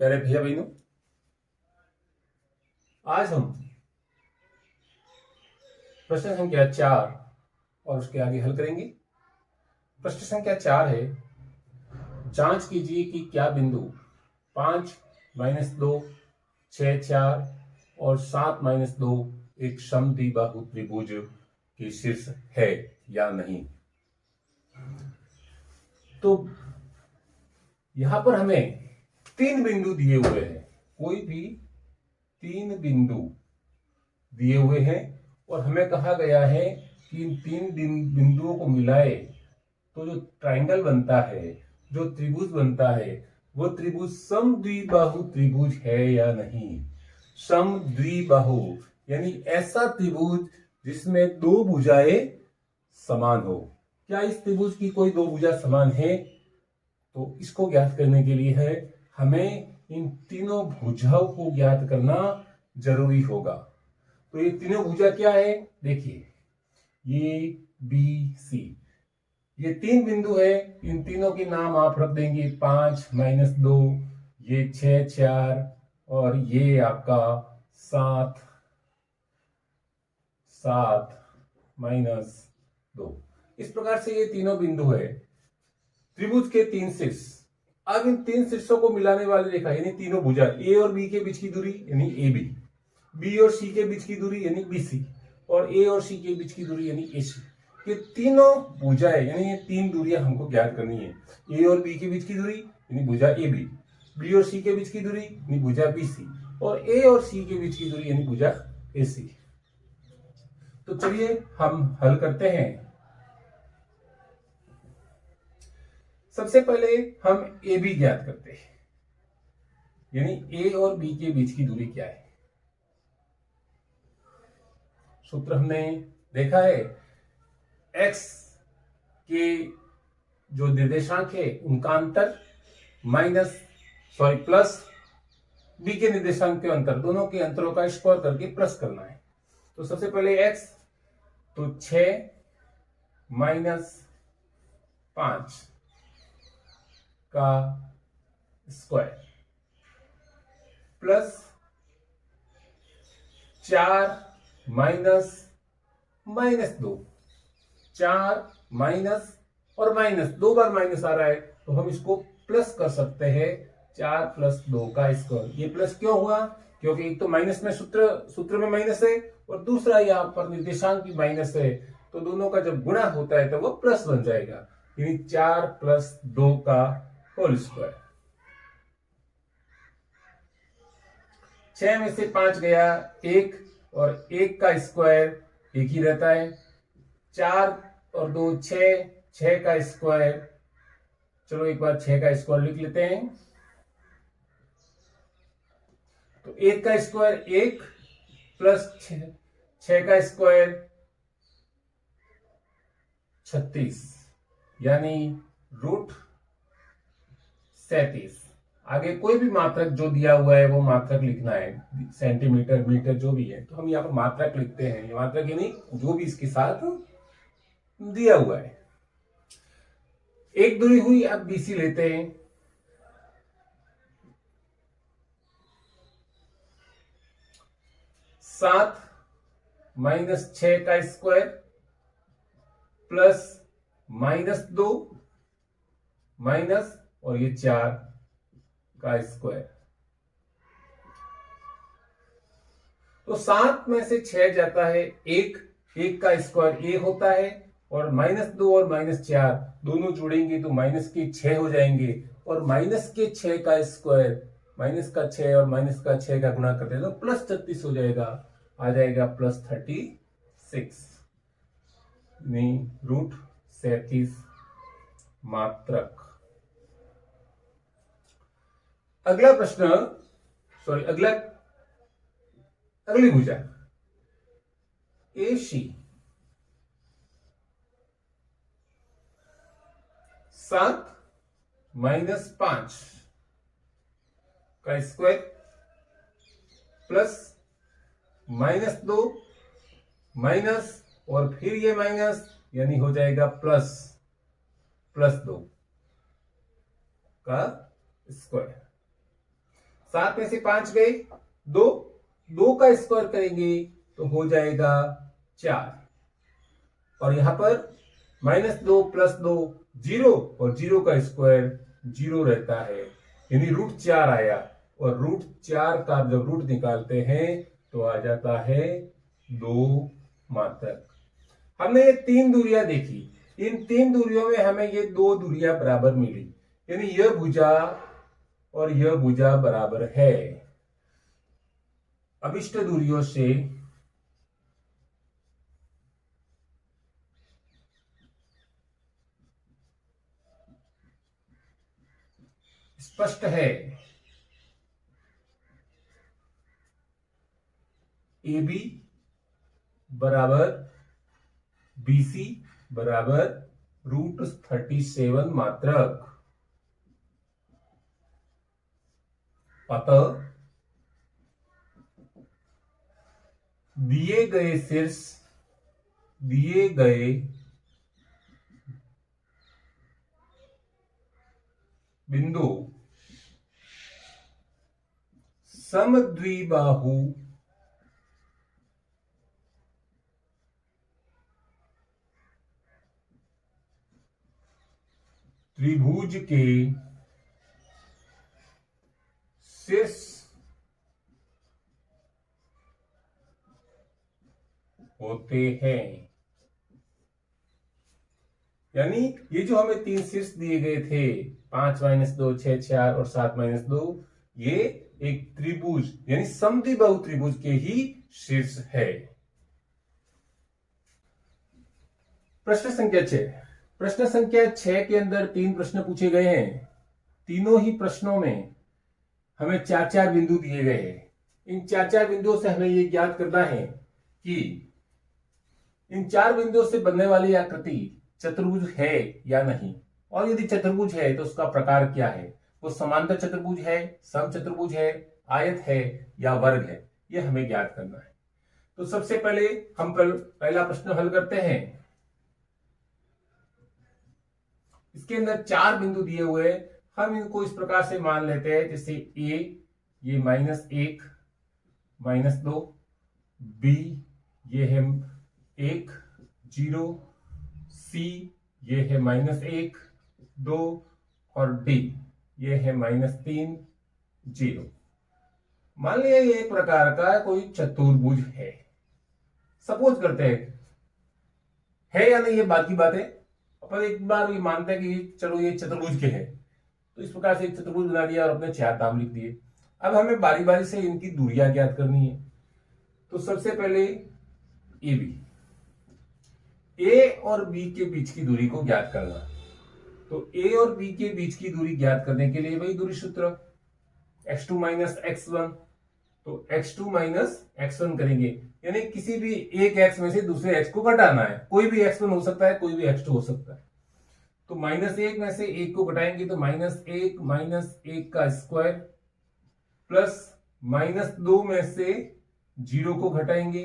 प्यारे भैया बहनों, आज हम प्रश्न संख्या 4 और उसके आगे हल करेंगे। प्रश्न संख्या 4 है, जांच कीजिए कि क्या बिंदु 5 - 2 6 4 और 7 - 2 एक समद्विबाहु त्रिभुज की शीर्ष है या नहीं। तो यहां पर हमें 3 बिंदु दिए हुए हैं, कोई भी 3 बिंदु दिए हुए हैं और हमें कहा गया है कि इन 3 बिंदुओं को मिलाए तो जो ट्रायंगल बनता है, जो त्रिभुज बनता है, वो त्रिभुज समद्विबाहु त्रिभुज है या नहीं। समद्विबाहु यानी ऐसा त्रिभुज जिसमें 2 भुजाएं समान हो। क्या इस त्रिभुज की कोई 2 भुजा समान है? तो इसको ज्ञात करने के लिए है हमें इन तीनों भुजाओं को ज्ञात करना जरूरी होगा। तो ये तीनों भुजा क्या है? देखिए, ये बी सी, ये 3 बिंदु है। इन तीनों के नाम आप रख देंगे 5 - 2, ये 6 4 और ये आपका 7 -2। इस प्रकार से ये तीनों बिंदु है त्रिभुज के 3 शीर्ष। अब इन 3 शीर्षों को मिलाने वाली रेखा यानी तीनों भुजा, ए और बी के बीच की दूरी यानी ए बी और सी के बीच की दूरी यानी बी सी और ए और सी के बीच की दूरी यानी ए सी। ये तीनों भुजाएं यानी ये 3 दूरियां हमको ज्ञात करनी है। ए और बी के बीच की दूरी यानी भुजा ए बी और सी के बीच की दूरी यानी भुजा बी सी और ए और सी के बीच की दूरी यानी भुजा ए सी। तो चलिए हम हल करते हैं। सबसे पहले हम ए बी ज्ञात करते हैं, यानी ए और बी के बीच की दूरी क्या है। सूत्र हमने देखा है, एक्स के जो निर्देशांक है उनका अंतर प्लस बी के निर्देशांक के अंतर, दोनों के अंतरों का स्क्वायर करके प्लस करना है। तो सबसे पहले एक्स, तो 6 - 5 का स्क्वायर प्लस 4 - -2, 4 माइनस और माइनस, 2 बार माइनस आ रहा है तो हम इसको प्लस कर सकते हैं, 4 + 2 का स्क्वायर। ये प्लस क्यों हुआ? क्योंकि एक तो माइनस में सूत्र में माइनस है और दूसरा यहाँ पर निर्देशांक भी माइनस है, तो दोनों का जब गुणा होता है तो वो प्लस बन जाएगा, यानी 4 + 2 का होल स्क्वायर। 6 में से 5 गया 1 और 1 का स्क्वायर 1 ही रहता है। 4 और 2 6, 6 का स्क्वायर, चलो एक बार 6 का स्क्वायर लिख लेते हैं। तो 1 का स्क्वायर 1 प्लस 6 का स्क्वायर 36 यानी √37। आगे कोई भी मात्रक जो दिया हुआ है वो मात्रक लिखना है, सेंटीमीटर मीटर जो भी है, तो हम यहाँ पर मात्रक लिखते हैं। ये मात्रक यानी जो भी इसके साथ दिया हुआ है। एक दूरी हुई, अब बीसी लेते हैं। 7 - 6 का स्क्वायर प्लस -2 माइनस और ये 4 का स्क्वायर। तो 7 में से 6 जाता है 1 का स्क्वायर 1 होता है और -2 और -4 दोनों जोड़ेंगे तो माइनस के 6 हो जाएंगे और माइनस के 6 का स्क्वायर, माइनस का 6 और माइनस का 6 का गुणा करते हैं तो +36 हो जाएगा, आ जाएगा +36 √37 मात्रक। अगला प्रश्न, अगली भुजा AC 7 - 5 का स्क्वायर प्लस -2 माइनस और फिर ये माइनस यानी हो जाएगा +2 का स्क्वायर। 7 में से 5 गए, 2, 2 का स्क्वायर करेंगे तो हो जाएगा 4। और यहां पर -2 + 2 0, और 0 का स्क्वायर 0 रहता है, यानी √4 आया। और √4 का जब रूट निकालते हैं तो आ जाता है 2 मात्रक। हमने ये 3 दूरियां देखी, इन 3 दूरियों में हमें ये 2 दूरियां बराबर मिली, यानी यह भुजा और यह भुजा बराबर है। अभिष्ट दूरियों से स्पष्ट है AB बराबर BC बराबर √37 मात्रक। अतः दिए गए शीर्ष, दिए गए बिंदु समद्विबाहु त्रिभुज के शीर्ष होते हैं। यानी ये जो हमें 3 शीर्ष दिए गए थे, 5 - 2, 6 4 और 7 - 2, ये एक त्रिभुज यानी समद्विबाहु त्रिभुज के ही शीर्ष है। प्रश्न संख्या 6। प्रश्न संख्या 6 के अंदर 3 प्रश्न पूछे गए हैं। तीनों ही प्रश्नों में हमें 4-4 बिंदु दिए गए हैं। इन 4-4 बिंदुओं से हमें यह ज्ञात करना है कि इन 4 बिंदुओं से बनने वाली आकृति चतुर्भुज है या नहीं, और यदि चतुर्भुज है तो उसका प्रकार क्या है, वो समांतर चतुर्भुज है, समचतुर्भुज है, आयत है या वर्ग है, यह हमें ज्ञात करना है। तो सबसे पहले हम पहला प्रश्न हल करते हैं। इसके अंदर 4 बिंदु दिए हुए, हम इनको इस प्रकार से मान लेते हैं, जैसे A ये -1 -2, B ये है 1 0, C ये है -1 2, और D ये है -3 0। मान लिया ये एक प्रकार का कोई चतुर्भुज है। सपोज करते हैं है या नहीं, ये बात की बात है। अपन एक बार ये मानते हैं कि चलो ये चतुर्भुज के है, तो इस प्रकार से एक चतुर्भुज बना दिया और अपने 4 नाम लिख दिए। अब हमें बारी बारी से इनकी दूरियां ज्ञात करनी है। तो सबसे पहले AB, A और B के बीच की दूरी को ज्ञात करना। तो A और B के बीच की दूरी ज्ञात करने के लिए वही दूरी सूत्र x2 - x1, तो x2 - x1 करेंगे, यानी किसी भी एक x में से दूसरे x को घटाना है। कोई भी x1 हो सकता है, कोई भी x2 हो सकता है। तो -1 में से 1 को घटाएंगे तो -1 - 1 का स्क्वायर, प्लस -2 में से 0 को घटाएंगे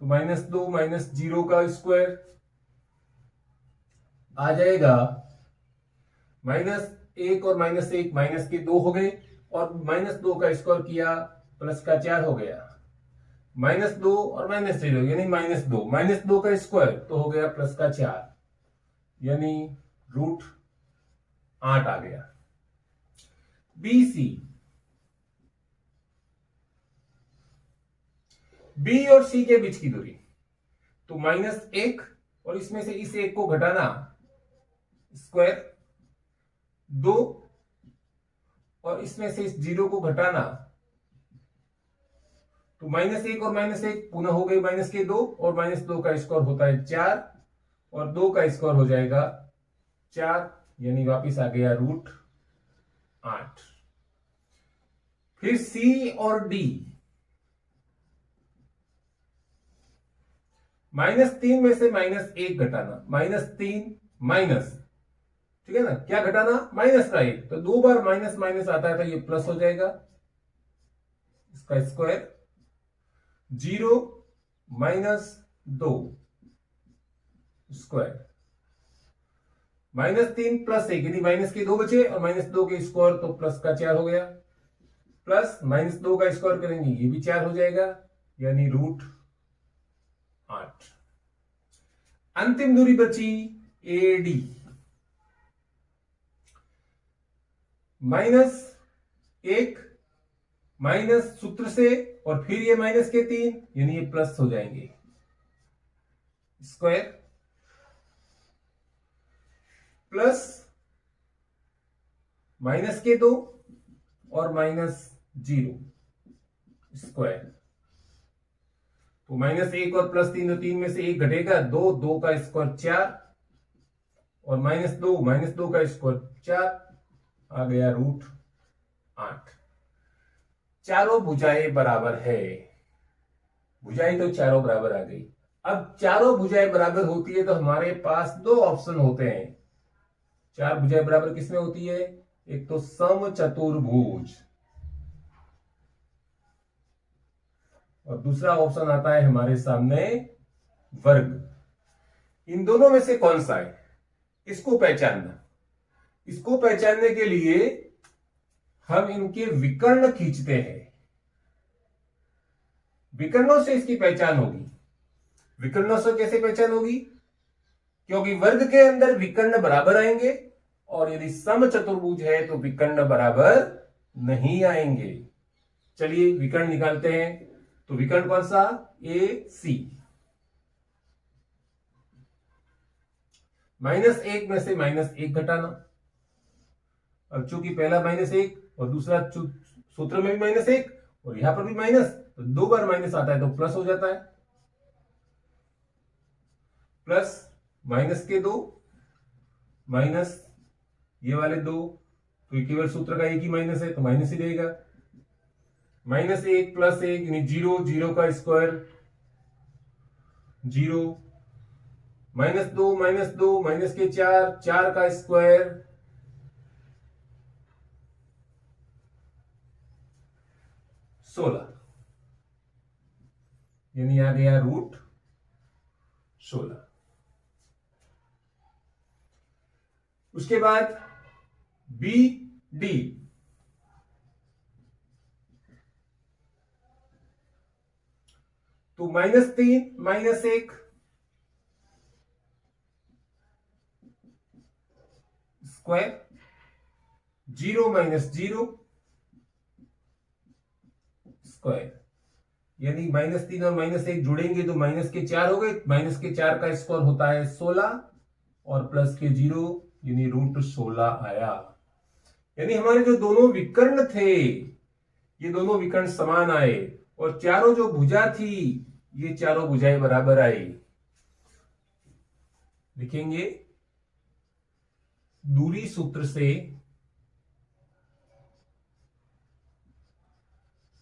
तो -2 - 0 का स्क्वायर आ जाएगा। -1 और -1 माइनस के 2 हो गए, और -2 का स्क्वायर किया प्लस का 4 हो गया। -2 और -0 यानी -2, -2 का स्क्वायर तो हो गया प्लस का 4, यानी √8 आ गया। BC, B और C के बीच की दूरी, तो -1 और इसमें से इस 1 को घटाना, स्क्वायर 2 और इसमें से इस 0 को घटाना, तो -1 और -1 पुनः हो गए -2, और -2 का स्क्वायर होता है 4, और 2 का स्क्वायर हो जाएगा 4, यानी वापिस आ गया √8। फिर C और D, -3 में से -1 घटाना, -3 माइनस, ठीक है ना, क्या घटाना, माइनस का 1, तो 2 बार माइनस माइनस आता है तो ये प्लस हो जाएगा, इसका स्क्वायर 0 - 2 स्क्वायर, -3 + 1 यानी माइनस के 2 बचे और -2 के स्क्वायर तो प्लस का 4 हो गया, प्लस -2 का स्क्वायर करेंगे ये भी 4 हो जाएगा यानी √8। अंतिम दूरी बची AD, -1 माइनस सूत्र से और फिर ये -3 यानी ये प्लस हो जाएंगे, स्क्वायर प्लस -2 और -0 स्क्वायर, तो -1 और +3 तो 3 में से 1 घटेगा, 2 का स्क्वायर 4 और -2 का स्क्वायर 4 आ गया √8। चारों भुजाएं बराबर है, भुजाएं तो चारों बराबर आ गई। अब चारों भुजाएं बराबर होती है तो हमारे पास दो ऑप्शन होते हैं। चार भुजाएं बराबर किसमें होती है? एक तो समचतुर्भुज और दूसरा ऑप्शन आता है हमारे सामने वर्ग। इन दोनों में से कौन सा है इसको पहचानना। इसको पहचानने के लिए हम इनके विकर्ण खींचते हैं, विकर्णों से इसकी पहचान होगी। विकर्णों से कैसे पहचान होगी? क्योंकि वर्ग के अंदर विकर्ण बराबर आएंगे और यदि समचतुर्भुज है तो विकर्ण बराबर नहीं आएंगे। चलिए विकर्ण निकालते हैं। तो विकर्ण कौन सा? AC। -1 में से -1 घटाना। अब चूंकि पहला -1 और दूसरा सूत्र में भी -1 और यहां पर भी माइनस, तो 2 बार माइनस आता है तो प्लस हो जाता है। प्लस -2 माइनस ये वाले 2, तो केवल सूत्र का एक ही माइनस है तो माइनस ही रहेगा। -1 + 1 यानी 0, 0 का स्क्वायर 0, -2 माइनस के 4, 4 का स्क्वायर 16 यानी आ गया √16। उसके बाद BD, तो -3 -1 स्क्वायर, 0 -0 स्क्वायर यानी -3 और -1 जुड़ेंगे तो माइनस के 4 हो गए। माइनस के 4 का स्क्वायर होता है 16 और प्लस के 0 यानी √16 आया। यानी हमारे जो दोनों विकर्ण थे ये दोनों विकर्ण समान आए और चारों जो भुजा थी ये चारों भुजाएं बराबर आई। लिखेंगे दूरी सूत्र से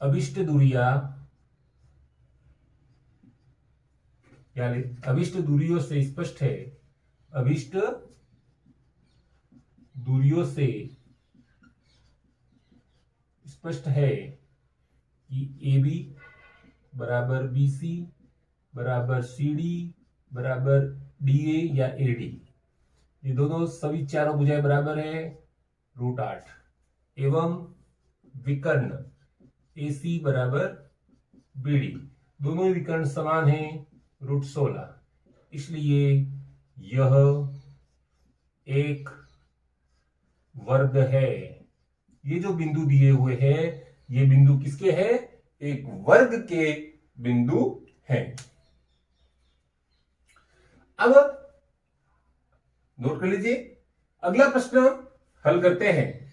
अभिष्ट दूरियां, क्या ले? अभिष्ट दूरियों से स्पष्ट है, अभिष्ट दूरियों से स्पष्ट है कि AB बराबर BC बराबर CD बराबर DA या AD, ये दोनों सभी चारों भुजाएं बराबर है √8 एवं विकर्ण AC बराबर BD, दोनों विकर्ण समान हैं √16। इसलिए यह एक वर्ग है। ये जो बिंदु दिए हुए हैं ये बिंदु किसके हैं? एक वर्ग के बिंदु हैं। अब नोट कर लीजिए, अगला प्रश्न हल करते हैं।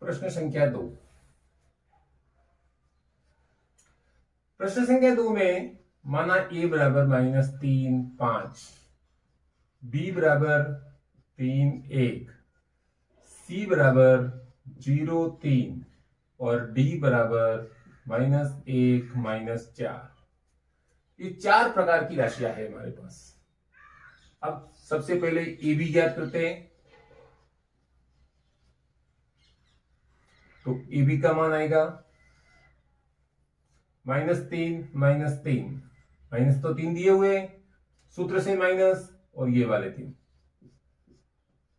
प्रश्न संख्या 2। प्रश्न संख्या 2 में माना A बराबर -3 5, B बराबर 3 1, C बराबर 0 3 और D बराबर -1 -4। ये 4 प्रकार की राशियां है हमारे पास। अब सबसे पहले ए बी ज्ञात करते हैं। तो ए बी का मान आएगा -3 -3, माइनस तो 3 दिए हुए हैं, सूत्र से माइनस, और ये वाले 3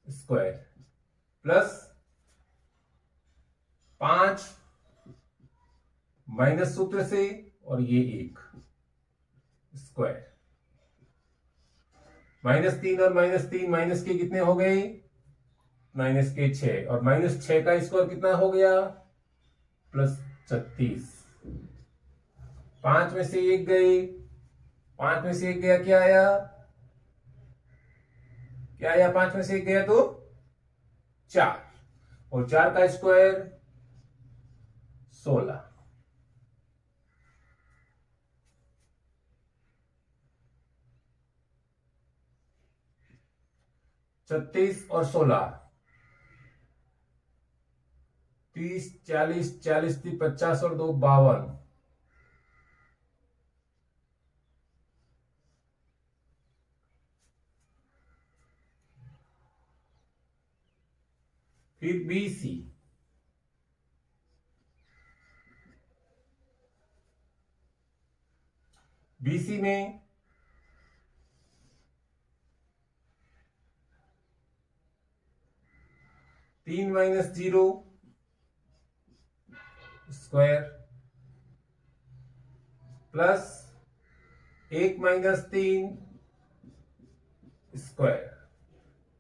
स्क्वायर, प्लस 5 माइनस सूत्र से, और ये 1 स्क्वायर। -3 और -3 माइनस के कितने हो गए? माइनस के 6, और -6 का स्क्वायर कितना हो गया? +36। 5 में से 1 गए, 5 में से 1 गया, क्या आया? क्या आया? 5 में से 1 गया तो 4, और 4 का स्क्वायर 16। छत्तीस और 16, 30, 40, 40 थी 50 और 2 52। फिर BC, BC में 3 - 0 स्क्वायर, प्लस 1 - 3 स्क्वायर।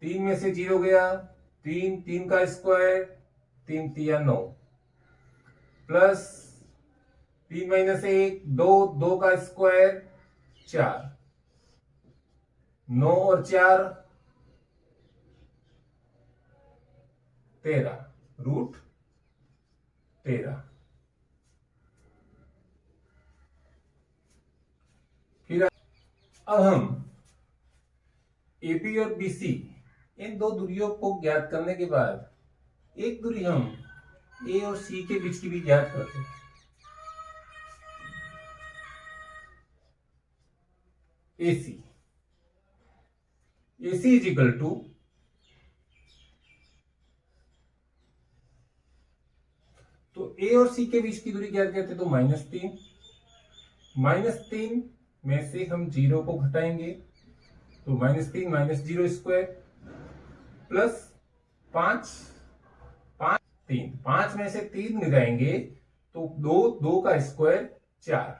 3 में से 0 गया, 3, 3 का स्क्वायर 3 तिया 9, प्लस 3 - 1 2, 2 का स्क्वायर 4, 9 और 4 13, √13। फिर अब हम AB और BC इन दो दूरियों को ज्ञात करने के बाद एक दूरी हम A और C के बीच की भी ज्ञात करते हैं। AC इज इक्वल टू तो A और C के बीच की दूरी ज्ञात करते तो -3, -3 में से हम 0 को घटाएंगे तो -3 - 0 स्क्वायर, प्लस 5, 3, 5 में से 3 गिराएंगे तो 2, 2 का स्क्वायर 4,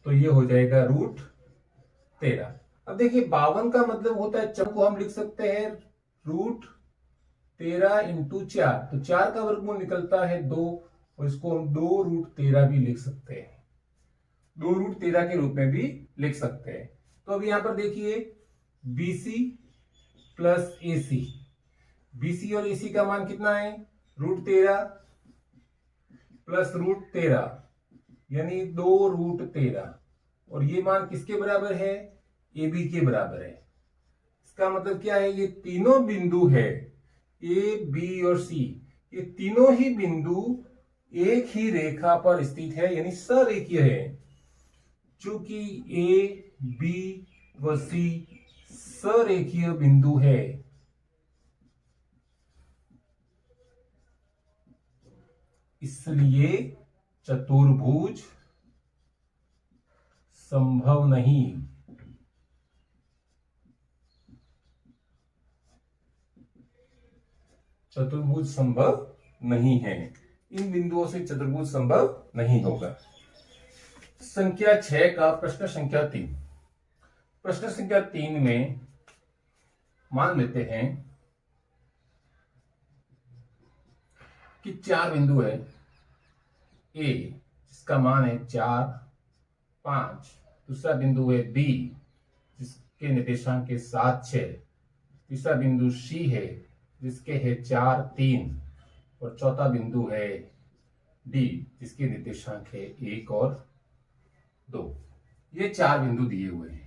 तो ये हो जाएगा √13। अब देखिए 52 का मतलब होता है, चर को हम लिख सकते हैं √13 × 4, तो 4 का वर्गमूल निकलता है 2, और इसको हम 2√13 भी लिख सकते हैं, 2√13 के रूप में भी लिख सकते हैं। तो अब यहां पर देखिए BC प्लस AC, BC और AC का मान कितना है? √13 प्लस √13 यानी 2√13, और ये मान किसके बराबर है? AB के बराबर है। इसका मतलब क्या है? ये तीनों बिंदु है A, B और C, ये तीनों ही बिंदु एक ही रेखा पर स्थित है, यानी सरेखीय है। चूंकि A, B व C सरेखीय बिंदु है, इसलिए चतुर्भुज संभव नहीं। चतुर्भुज संभव नहीं है, इन बिंदुओं से चतुर्भुज संभव नहीं होगा। संख्या 6 का प्रश्न संख्या 3। प्रश्न संख्या 3 में मान लेते हैं कि 4 बिंदु है A जिसका मान है 4, 5, दूसरा बिंदु है B जिसके निर्देशांक के 7, 6, तीसरा बिंदु C है जिसके है 4, 3, और चौथा बिंदु है D जिसके निर्देशांक है 1 और 2। ये 4 बिंदु दिए हुए हैं।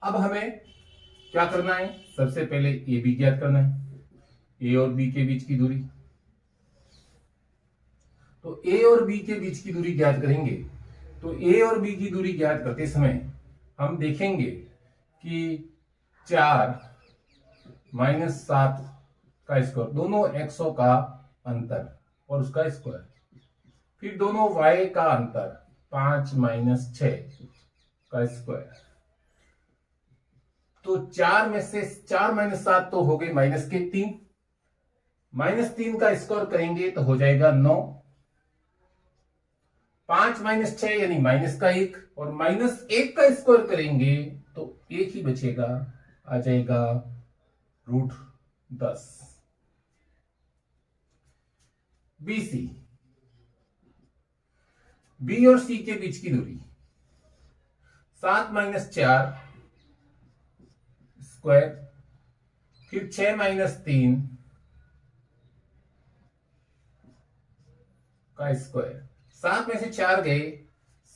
अब हमें क्या करना है? सबसे पहले ए बी ज्ञात करना है, ए और बी के बीच की दूरी। तो ए और बी के बीच की दूरी ज्ञात करेंगे तो ए और बी की दूरी ज्ञात करते समय हम देखेंगे कि 4 माइनस 7 का स्क्वायर, दोनों एक्सों का अंतर और उसका स्क्वायर, फिर दोनों वाई का अंतर 5 माइनस 6 का स्क्वायर। तो 4 में से 4 माइनस 7 तो हो गई माइनस के 3, माइनस 3 का स्क्वायर करेंगे तो हो जाएगा 9, 5 माइनस 6 यानी माइनस का 1, और माइनस 1 का स्क्वायर करेंगे तो 1 ही बचेगा, आ जाएगा √10। BC, बी और सी के बीच की दूरी 7 माइनस 4 स्क्वायर, फिर 6 माइनस 3 का स्क्वायर। 7 में से 4 गए,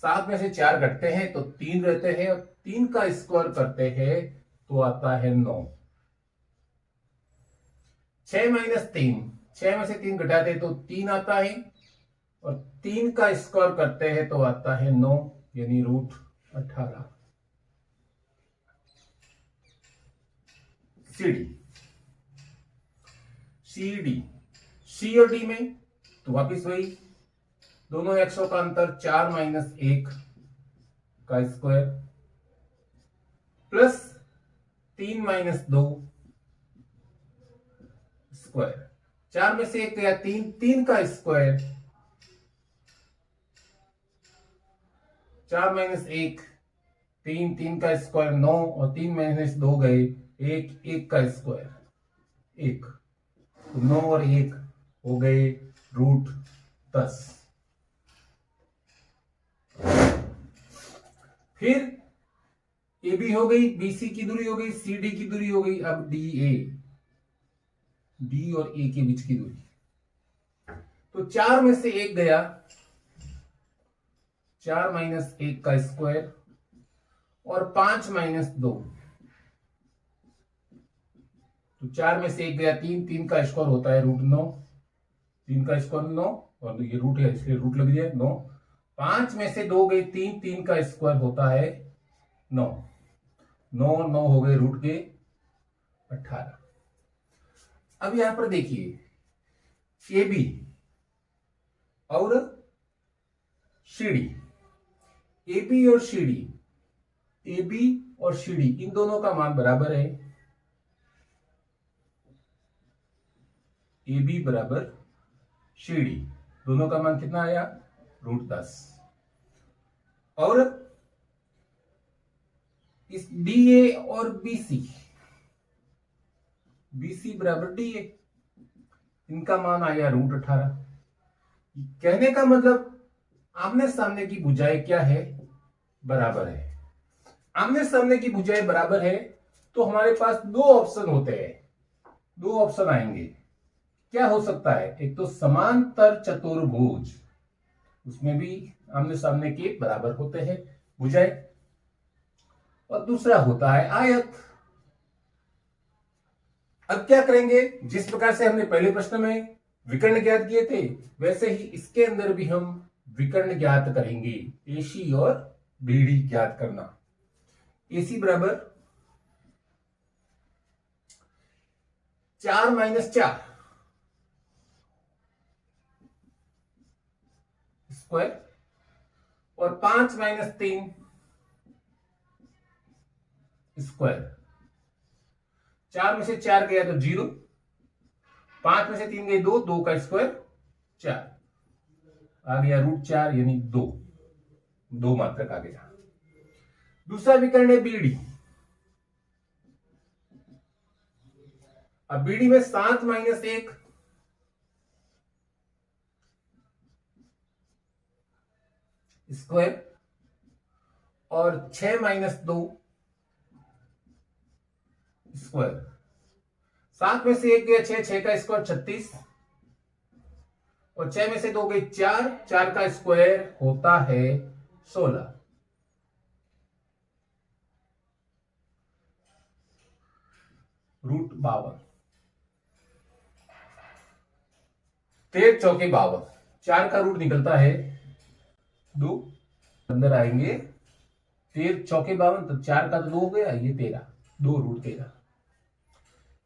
7 में से 4 घटते हैं तो 3 रहते हैं, और 3 का स्क्वायर करते हैं तो आता है 9। 6 माइनस 3, 6 में से 3 घटाते तो 3 आता है, और 3 का स्क्वायर करते हैं तो आता है 9 यानी √18। CD, सी और डी में तो वापिस वही, दोनों एक्सों का अंतर 4 माइनस 1 का स्क्वायर प्लस 3 माइनस 2 स्क्वायर। 4 में से 1 गया 3, 3 का स्क्वायर, 4 माइनस 1 3, 3 का स्क्वायर 9, और 3 माइनस 2 गए 1, 1 का स्क्वायर 1, तो 9 और 1 हो गए √10। फिर ए बी हो गई, बीसी की दूरी हो गई, सी डी की दूरी हो गई, अब डी ए, डी और ए के बीच की दूरी। तो 4 में से 1 गया, 4 माइनस 1 का स्क्वायर, और 5 माइनस 2, तो 4 में से 1 गया 3, 3 का स्क्वायर होता है √9, 3 का स्क्वायर 9, और ये रूट है इसलिए रूट लग गया 9। 5 में से 2 गए 3, 3 का स्क्वायर होता है 9, 9 9 हो गए रूट के 18। अब यहां पर देखिए ए बी और सी डी, ए बी और सी डी, ए बी और सी डी इन दोनों का मान बराबर है, ए बी बराबर सी डी, दोनों का मान कितना आया √10। और इस डी ए और बीसी, बीसी बराबर डी ए, इनका मान आया √18। कहने का मतलब आमने सामने की भुजाएं क्या है, बराबर है। आमने सामने की भुजाएं बराबर है तो हमारे पास दो ऑप्शन होते हैं, दो ऑप्शन आएंगे। क्या हो सकता है, एक तो समांतर चतुर्भुज, उसमें भी आमने सामने के बराबर होते हैं भुजाएं, और दूसरा होता है आयत। अब क्या करेंगे, जिस प्रकार से हमने पहले प्रश्न में विकर्ण ज्ञात किए थे वैसे ही इसके अंदर भी हम विकर्ण ज्ञात करेंगे, एसी और बीडी ज्ञात करना। एसी बराबर 4 माइनस 4 स्क्वायर, और 5 माइनस 3 स्क्वायर। 4 में से 4 गया तो 0, 5 में से 3 गए 2, 2 का स्क्वायर 4, आ गया √4 यानी 2 मात्रक आ गया। दूसरा विकर्ण है बीडी। अब बीडी में 7 माइनस 1 स्क्वायर, और 6 माइनस 2 स्क्वायर। 7 में से 1 गया 6, 6 का स्क्वायर 36, और 6 में से 2 गए 4, 4 का स्क्वायर होता है 16। √52, 13 चौके 52, 4 का रूट निकलता है 2। अंदर आएंगे 13 चौके 52, तो 4 का तो 2 हो गया, ये 13, 2√13।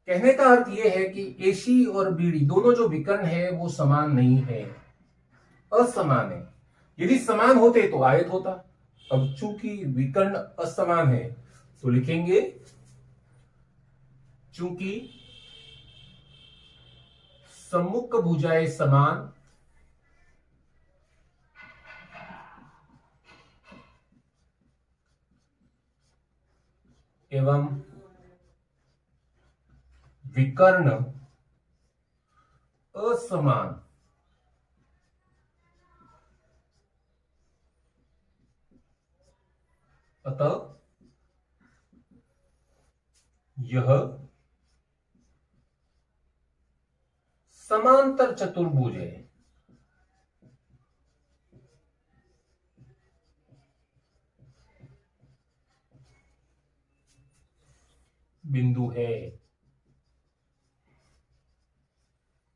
कहने का अर्थ यह है कि एसी और बीडी दोनों जो विकर्ण है वो समान नहीं है, असमान है। यदि समान होते तो आयत होता। अब चूंकि विकर्ण असमान है तो लिखेंगे चूंकि सम्मुख भुजाएं समान एवं विकर्ण असमान, अतः यह समांतर चतुर्भुज है। बिंदु है,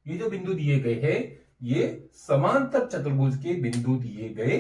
ये जो बिंदु दिए गए हैं ये समांतर चतुर्भुज के बिंदु दिए गए